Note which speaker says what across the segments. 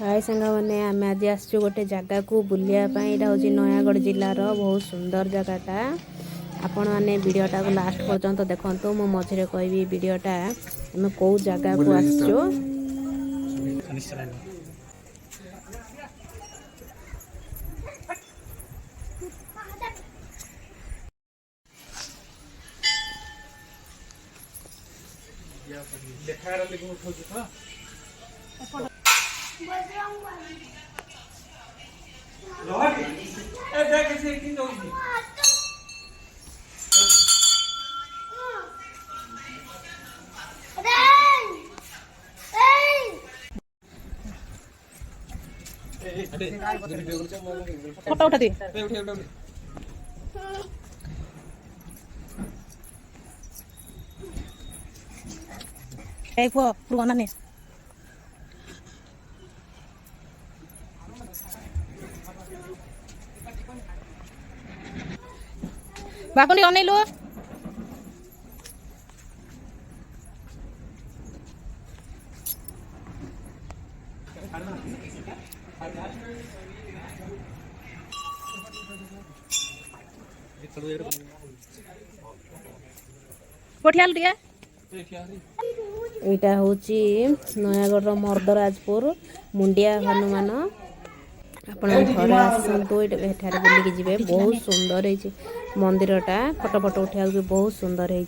Speaker 1: हाय सांग मैंने आम आज आस गोटे जगह को बुलायापी यहाँ हूँ नयागढ़ जिलार बहुत सुंदर जगहटा आपण मैंने वीडियोटा को लास्ट पर्यंत देखो मो मझे कहबी वीडियोटा आम कौ जगह को आसचो फोटो उठा दे पुराना ने बाकुंडी अनेलो पठियाल दिया एटा होची नयागढ़ मर्दराजपुर मुंडिया हनुमान आपण घर आसतु एठारे बुलिकी जिवे बहुत सुंदर है मंदिरटा फोटो फोटो उठा बहुत सुंदर है।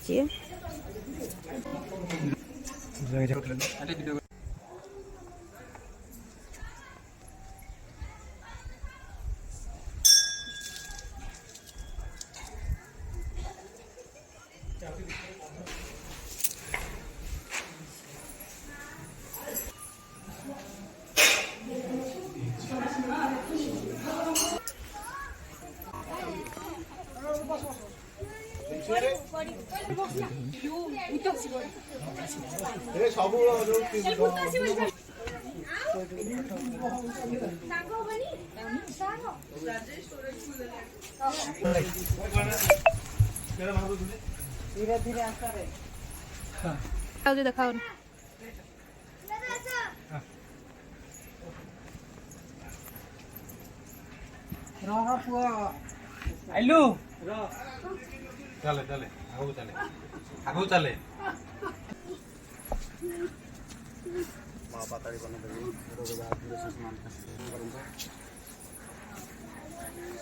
Speaker 1: धीरे धीरे देखाओ
Speaker 2: आइलू चले चले आगो चले आगो चले मां पाताड़ी बन देवी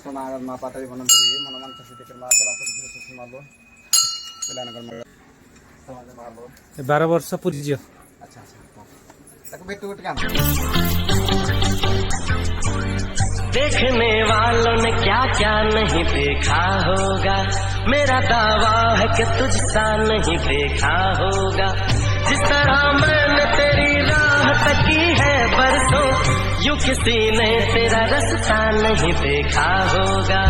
Speaker 2: सोनागर मां पाताड़ी बन देवी मनमान सिद्धि कर मां पला पर सुसु मालो बेलानगर में समाज मालो 12 वर्ष पूरी जियो अच्छा अच्छा तक बेटू उठ काम
Speaker 3: देखने वालों ने क्या क्या नहीं देखा होगा मेरा दावा है कि तुझसा नहीं देखा होगा जिस तरह मैंने तेरी राह तकी है बरसों यूं किसी ने तेरा रास्ता नहीं देखा होगा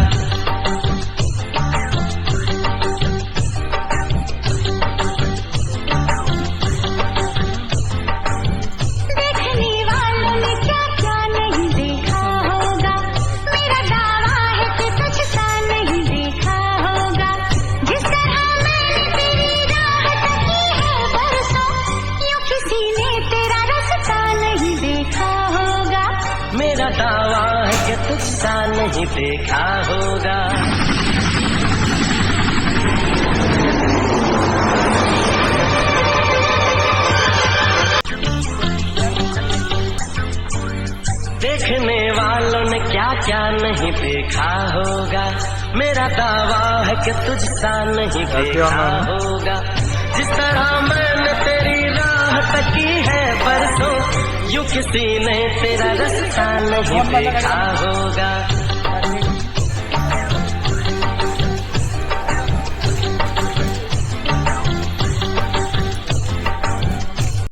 Speaker 3: मेरा दावा है कि तुझसा नहीं देखा होगा देखने वालों ने क्या क्या नहीं देखा होगा मेरा दावा है कि तुझसा नहीं देखा होगा जिस तरह मैंने तेरी राह तकी है बरसों यूं किसी ने तेरा रास्ता नहीं देखा होगा।